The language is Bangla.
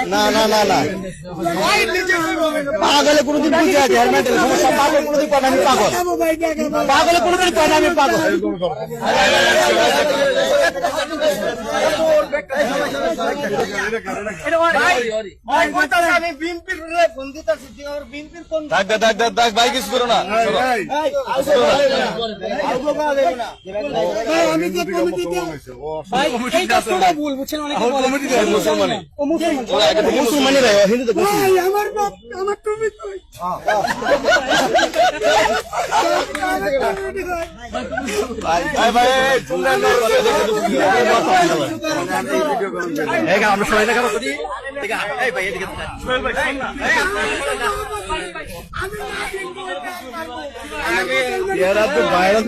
না না না না পাগলে কোনোদিন বুঝে আছে হেলমেটের সমস্যা পাগল কোনোদিন কয় না আমি পাগল পাগলে কোনোদিন কয় না আমি পাগল ভাই কিছু করো না মুসলমানি হিন্দু আমরা সবাই দেখাবো ভাইরাল